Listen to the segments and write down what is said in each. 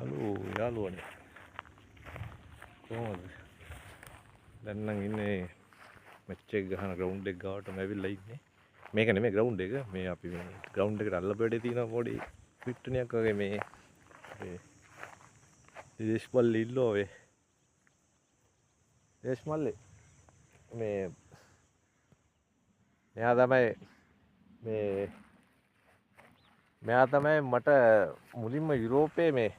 Halo යාළුවනේ කොහොමද? දැන් නම් ඉන්නේ මැච් එක ගහන ග්‍රවුන්ඩ් එක ගාවටම ඇවිල්ලා ඉන්නේ. මේක නෙමෙයි ග්‍රවුන්ඩ් එක. මේ අපි මේ ග්‍රවුන්ඩ් එකට අල්ලපු වැඩේ තියෙන පොඩි පිට්ටනියක් වගේ මේ දේශපල්ලි ඉල්ලෝ වේ. දේශමල්ලි මේ මෙයා තමයි මට මුලින්ම යුරෝපයේ මේ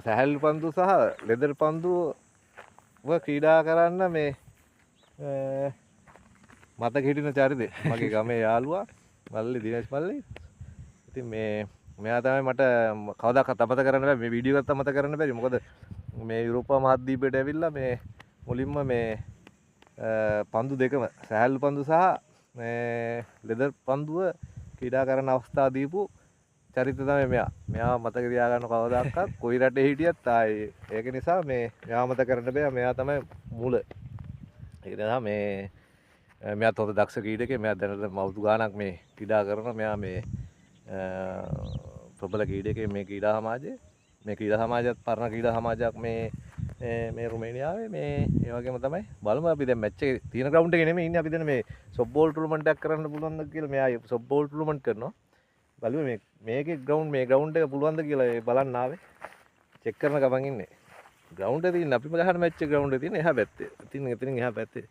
සැහැල්ලු පන්දු සහ ලෙදර් පන්දුව ක්‍රීඩා කරන්න මේ මතක හිටින චරිතේ මගේ ගමේ යාළුවා මල්ලි දිනේෂ් මල්ලි. ඉතින් මෙයා තමයි මට කවදාකවත් අමතක කරන්න බෑ, මේ වීඩියෝ එකත් අමතක කරන්න බැරි. මොකද මේ යුරෝපා මහද්වීපයට ඇවිල්ලා මේ මුලින්ම මේ පන්දු දෙකම සැහැල්ලු පන්දු සහ මේ ලෙදර් පන්දුව ක්‍රීඩා කරන අවස්ථාව දීපු චරිත තමයි මෙයා. මෙයා මතක තියාගන්න කවදාකවත් කොයි රටේ හිටියත් ආයේ ඒක නිසා මෙයා මතක කරන්න බෑ. මෙයා තමයි මූල. ඒක නිසා මෙයාත් හොඳ දක්ෂ ක්‍රීඩකයෙක්. මෙයා දැනට අවුරුදු ගාණක් මේ ක්‍රීඩා කරනවා. මෙයා මේ ප්‍රබල ක්‍රීඩකයෙක් මේ ක්‍රීඩා සමාජයේ. මේ ක්‍රීඩා සමාජයත් පරණ ක්‍රීඩා සමාජයක් මේ රුමේනියාවේ ඒ වගේම තමයි. බලමු අපි දැන් මැච් එකේ තියෙන ග්‍රවුන්ඩ් එකේ නෙමෙයි ඉන්නේ. අපි දැන් මේ සොෆ්ට්බෝල් ටූර්නමන්ට් එකක් කරන්න පුළුවන්ද කියලා මෙයා සොෆ්ට්බෝල් ටූර්නමන්ට් කරනවා. බලමු මේකේ ග්‍රවුන්ඩ් එක පුළුවන්ද කියලා බලන්න ආවේ. චෙක් කරන ගමන් ඉන්නේ. ග්‍රවුන්ඩ් එකේ තියෙන අපිම ගහන මැච් එක ග්‍රවුන්ඩ් එකේ තියෙන එහා පැත්තේ. එතනින් එහා පැත්තේ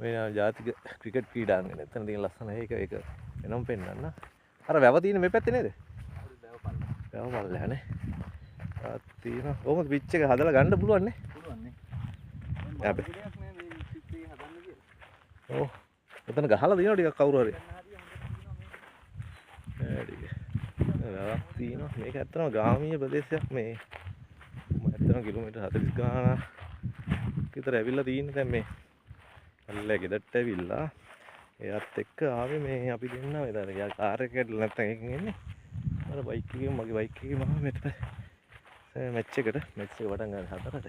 මේ ජාතික ක්‍රිකට් ක්‍රීඩාංගණය. එතන තියෙන ලස්සන ඒක එනම් පෙන්නන්න. අර වැව තියෙන මේ පැත්තේ නේද? වැව පල්ලෙහා නේ. ආත් තියෙනවා. කොහොමද පිච් එක හදලා ගන්න පුළුවන් නේ? පුළුවන් නේ. අපි දෙයක් නෑ මේ පිච් එක හදන්න කියලා. ඔව්. එතන ගහලා දිනනවා ටිකක් කවුරු හරි. තියෙනවා. මේක ඇත්තටම ග්‍රාමීය ප්‍රදේශයක්. මේ ඇත්තටම කිලෝමීටර් 40 ගානක් විතර ඇවිල්ලා තියෙන්නේ. දැන් මේ අල්ලේ ගෙදරට ඇවිල්ලා එයාත් එක්ක ආවේ මේ අපි දෙන්න මෙතන කාර් එකකට නැත්තම් එකකින් එන්නේ. අර බයික් එකකින් මගේ බයික් එකකින් මම මෙතන මැච් එක පටන් ගන්න හතරට.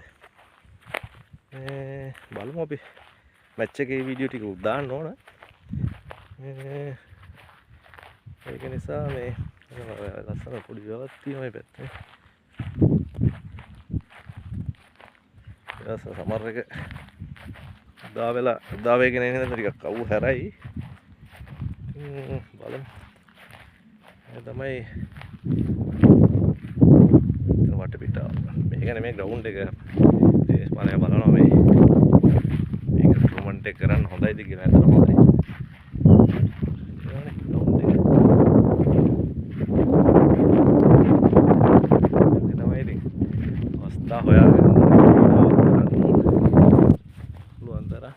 බලමු අපි මැච් එකේ වීඩියෝ ටික දාන්න ඕන. ඒක නිසා මේ ලස්සන පොඩි වැවක් තියෙනවා මේ පැත්තේ. ඊට සමර් එක උදා වෙගෙන එන ඉඳන් ටිකක් අවු හැරයි. බලමු. මේ තමයි වටපිටාව. මේක නෙමෙයි ග්‍රවුන්ඩ් එක. දේශපාලනය බලනවා මේක ටූර්නමන්ට් එක කරන්න හොඳයිද කියලා. අතන හොඳයි. හොයාගෙන පුළුවන් තරම්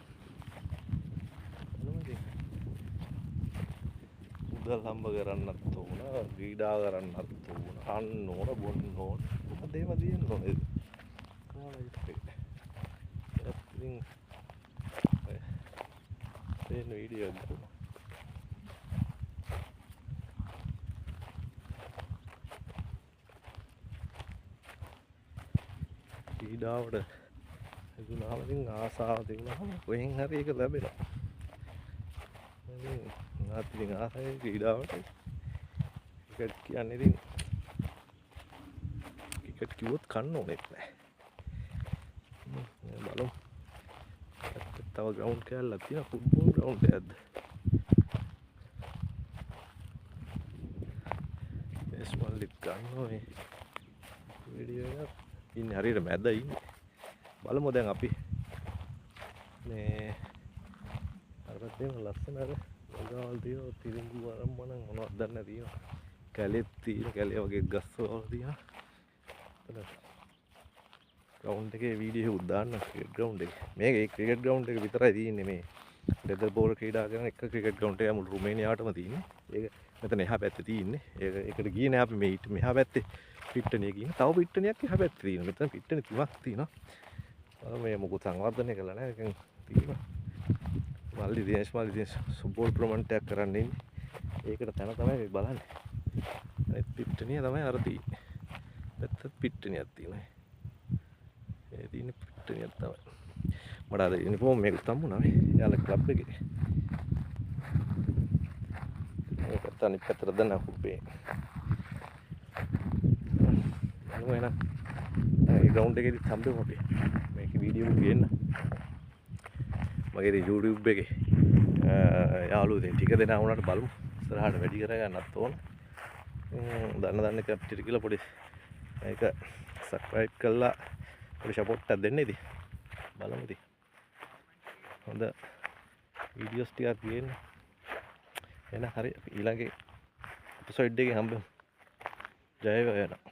මුදල් හම්බ කරන්නත් ඕන, ක්‍රීඩා කරන්නත් ඕන, කන්න ඕන, බොන්න ඕන. මොකද ඒව තියෙන්න ඕනේ. ඉතින් මේ වීඩියෝ එක ක්‍රීඩාවට එදුනාම ඉතින් ආසාව තිබුණාම කොහෙන් හරි ඒක ලැබෙනවා. ඉතින් ආසයි ක්‍රීඩාවට. ක්‍රිකට් කියන්නේ ඉතින් ක්‍රිකට් කිව්වොත් කන්න ඕනෙත් නෑ. බලමු. තව ග්‍රවුන්ඩ් කෑල්ලක් තියෙනවා. ෆුට්බෝල් ග්‍රවුන්ඩ් එකක්ද? දේශමල්ලිත් ගන්නවා මේ වීඩියෝ එක. ඉන්නේ හරියට මැද ඉන්නේ. බලමු දැන් අපි මේ අරකට තියෙන ලස්සන අර වගාවල් තියෙනවා. තිරිඟු වරම් මනම් මොනවද දන්නේ තියෙනවා. කැලෙත් තියෙන කැලේ වගේ ගස් වල තියෙනවා. ග්‍රවුන්ඩ් එකේ වීඩියෝ එකක් දාන්න ක්‍රිකට් ග්‍රවුන්ඩ් එක. මේක ක්‍රිකට් ග්‍රවුන්ඩ් එක විතරයි තියෙන්නේ මේ. ලෙදර් බෝල් ක්‍රීඩා කරන එක ක්‍රිකට් ග්‍රවුන්ඩ් එක මුළු රුමේනියාවටම තියෙන්නේ. ඒක මෙතන එහා පැත්තේ තියෙන්නේ. ඒකට ගියේ නෑ අපි මේ මෙහා පැත්තේ පිට්ටනිය කියන. තව පිට්ටනියක් එහා පැත්තේ තියෙනවා. මෙතන පිට්ටනි 3ක් තියෙනවා. මේ මොකද සංවර්ධනය කළා නෑ. ඒකෙන් තියෙනවා. මල්ලි දිනේෂ් සොෆ්ට්බෝල් ටූර්නමන්ට් එකක් කරන්න ඉන්නේ. ඒකට තැන තමයි මේ බලන්නේ. අනිත් පිට්ටනිය තමයි අර තියෙන්නේ. පැත්තත් පිට්ටනියක් තියෙනවා. මේ තියෙන පිට්ටනියක් තමයි. මට අද යුනිෆෝම් මේක තම්බුණා මේ. යාළුවා ක්ලබ් එකේ. මේක අනිත් පැත්තට දැන් අපුපේ. බලමු එහෙනම් ඒ ග්‍රවුන්ඩ් එකේදී හම්බෙමු අපි මේක වීඩියෝ එක ගේන්න මගේ YouTube එකේ යාළුවෝ දැන් ටික දෙනා වුණාට බලමු ඉස්සරහට වැඩි කරගන්නත් ඕන දන්න කැප්චර් කියලා පොඩි මේක සබ්ස්ක්‍රයිබ් කරලා පොඩි සපෝට් එකක් දෙන්න ඉතින් බලමු ඉතින් හොඳ වීඩියෝස් ටිකක් ගේන්න එහෙනම් හරි අපි ඊළඟ එපිසෝඩ් එකේ හම්බෙමු ජය වේවා